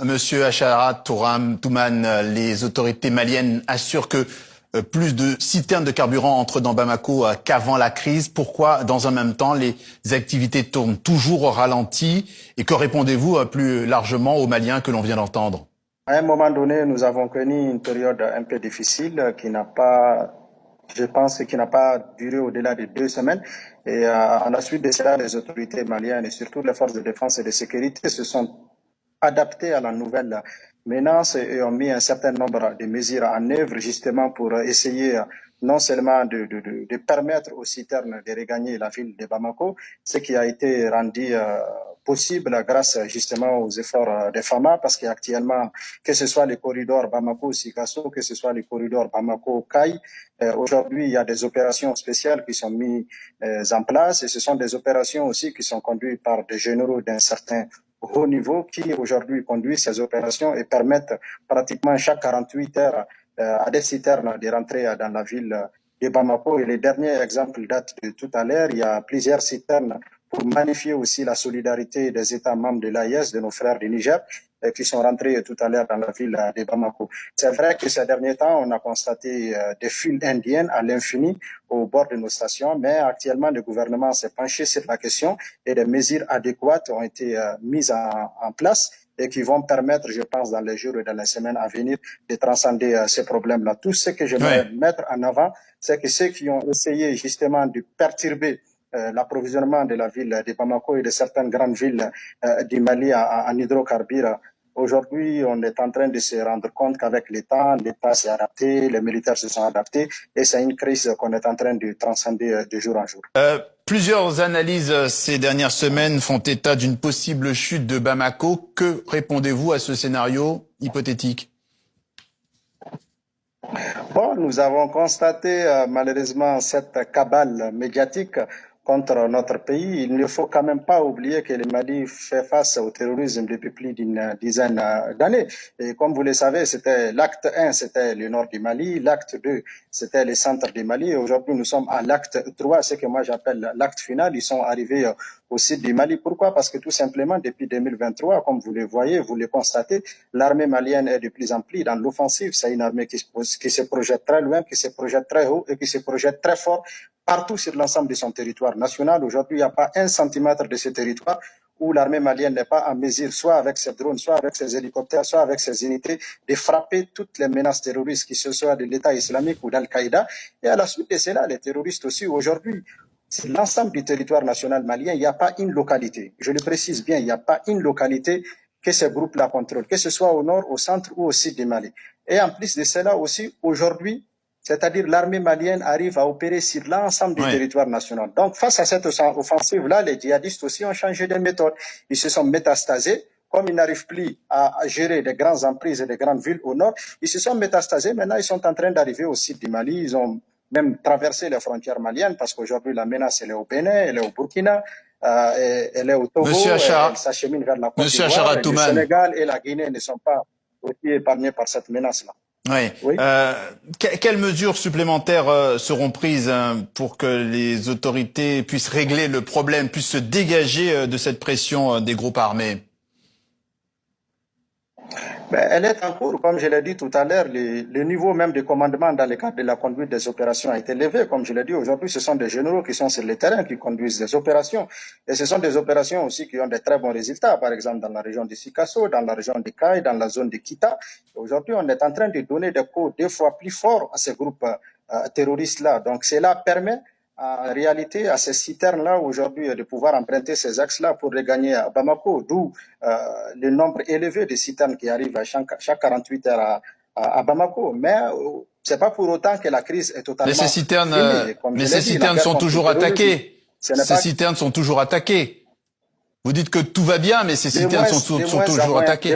Monsieur Achara Toumane, les autorités maliennes assurent que plus de citernes de carburant entrent dans Bamako qu'avant la crise. Pourquoi, dans un même temps, les activités tournent toujours au ralenti? Et que répondez-vous plus largement aux Maliens que l'on vient d'entendre? À un moment donné, nous avons connu une période un peu difficile qui n'a pas, je pense, qui n'a pas duré au-delà de 2 semaines. Et à la suite de cela, les autorités maliennes et surtout les forces de défense et de sécurité se sont adaptées à la nouvelle menace et ont mis un certain nombre de mesures en œuvre justement pour essayer non seulement de permettre aux citernes de regagner la ville de Bamako, ce qui a été rendu possible grâce justement aux efforts des FAMA, parce qu'actuellement, que ce soit les corridors Bamako-Sikasso, que ce soit les corridors Bamako-Kai, aujourd'hui, il y a des opérations spéciales qui sont mises en place et ce sont des opérations aussi qui sont conduites par des généraux d'un certain haut niveau qui aujourd'hui conduisent ces opérations et permettent pratiquement chaque 48 heures à des citernes de rentrer dans la ville de Bamako. Et les derniers exemples datent de tout à l'heure. Il y a plusieurs citernes pour magnifier aussi la solidarité des États membres de l'AIS, de nos frères du Niger, qui sont rentrés tout à l'heure dans la ville de Bamako. C'est vrai que ces derniers temps, on a constaté des files indiennes à l'infini au bord de nos stations, mais actuellement, le gouvernement s'est penché sur la question et des mesures adéquates ont été mises en place et qui vont permettre, je pense, dans les jours et dans les semaines à venir, de transcender ces problèmes-là. Tout ce que j'aimerais mettre en avant, c'est que ceux qui ont essayé justement de perturber l'approvisionnement de la ville de Bamako et de certaines grandes villes du Mali en hydrocarbures. Aujourd'hui, on est en train de se rendre compte qu'avec l'État s'est adapté, les militaires se sont adaptés et c'est une crise qu'on est en train de transcender de jour en jour. Plusieurs analyses ces dernières semaines font état d'une possible chute de Bamako. Que répondez-vous à ce scénario hypothétique? Bon, nous avons constaté malheureusement cette cabale médiatique contre notre pays. Il ne faut quand même pas oublier que le Mali fait face au terrorisme depuis plus d'une dizaine d'années. Et comme vous le savez, c'était l'acte 1, c'était le nord du Mali, l'acte 2, c'était le centre du Mali. Et aujourd'hui, nous sommes à l'acte 3, ce que moi j'appelle l'acte final. Ils sont arrivés au sud du Mali. Pourquoi? Parce que tout simplement, depuis 2023, comme vous le voyez, vous le constatez, l'armée malienne est de plus en plus dans l'offensive. C'est une armée qui se projette très loin, qui se projette très haut et qui se projette très fort partout sur l'ensemble de son territoire national. Aujourd'hui, il n'y a pas un centimètre de ce territoire où l'armée malienne n'est pas en mesure, soit avec ses drones, soit avec ses hélicoptères, soit avec ses unités, de frapper toutes les menaces terroristes, que ce soit de l'État islamique ou d'Al-Qaïda. Et à la suite de cela, les terroristes aussi, aujourd'hui, sur l'ensemble du territoire national malien, il n'y a pas une localité. Je le précise bien, il n'y a pas une localité que ces groupes-là contrôlent, que ce soit au nord, au centre ou au sud du Mali. Et en plus de cela aussi, aujourd'hui, c'est-à-dire l'armée malienne arrive à opérer sur l'ensemble du territoire national. Donc, face à cette offensive-là, les djihadistes aussi ont changé de méthode. Ils se sont métastasés. Comme ils n'arrivent plus à gérer des grandes emprises et des grandes villes au nord, ils se sont métastasés. Maintenant, ils sont en train d'arriver au sud du Mali. Ils ont même traversé les frontières maliennes parce qu'aujourd'hui, la menace, elle est au Bénin, elle est au Burkina, elle est au Togo, elle s'achemine vers la Côte d'Ivoire. Le Sénégal et la Guinée ne sont pas aussi épargnés par cette menace-là. Oui. Quelles mesures supplémentaires seront prises pour que les autorités puissent régler le problème, puissent se dégager de cette pression des groupes armés? Elle est en cours, comme je l'ai dit tout à l'heure, le niveau même de commandement dans le cadre de la conduite des opérations a été élevé. Comme je l'ai dit, aujourd'hui, ce sont des généraux qui sont sur le terrain, qui conduisent des opérations. Et ce sont des opérations aussi qui ont de très bons résultats, par exemple dans la région de Sikasso, dans la région de Kai, dans la zone de Kita. Aujourd'hui, on est en train de donner des coups 2 fois plus forts à ces groupes terroristes-là. Donc, cela permet en réalité à ces citernes-là aujourd'hui de pouvoir emprunter ces axes-là pour regagner à Bamako, d'où le nombre élevé de citernes qui arrivent à chaque 48 heures à Bamako. Mais c'est pas pour autant que la crise est totalement finie. Mais ces citernes sont toujours attaquées. Ces citernes sont toujours attaquées. Vous dites que tout va bien, mais ces citernes sont toujours attaquées.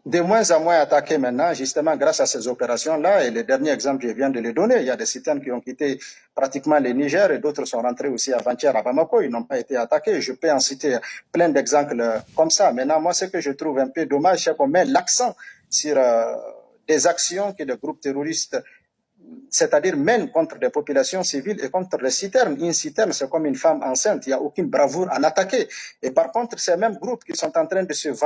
De moins en moins attaqués maintenant, justement grâce à ces opérations-là. Et le dernier exemple, je viens de le donner. Il y a des citernes qui ont quitté pratiquement le Niger et d'autres sont rentrés aussi avant-hier à Bamako. Ils n'ont pas été attaqués. Je peux en citer plein d'exemples comme ça. Maintenant, moi, ce que je trouve un peu dommage, c'est qu'on met l'accent sur des actions que les groupes terroristes c'est-à-dire mènent contre des populations civiles et contre les citernes. Une citerne, c'est comme une femme enceinte, il n'y a aucune bravoure à l'attaquer. Et par contre, ces mêmes groupes qui sont en train de se vendre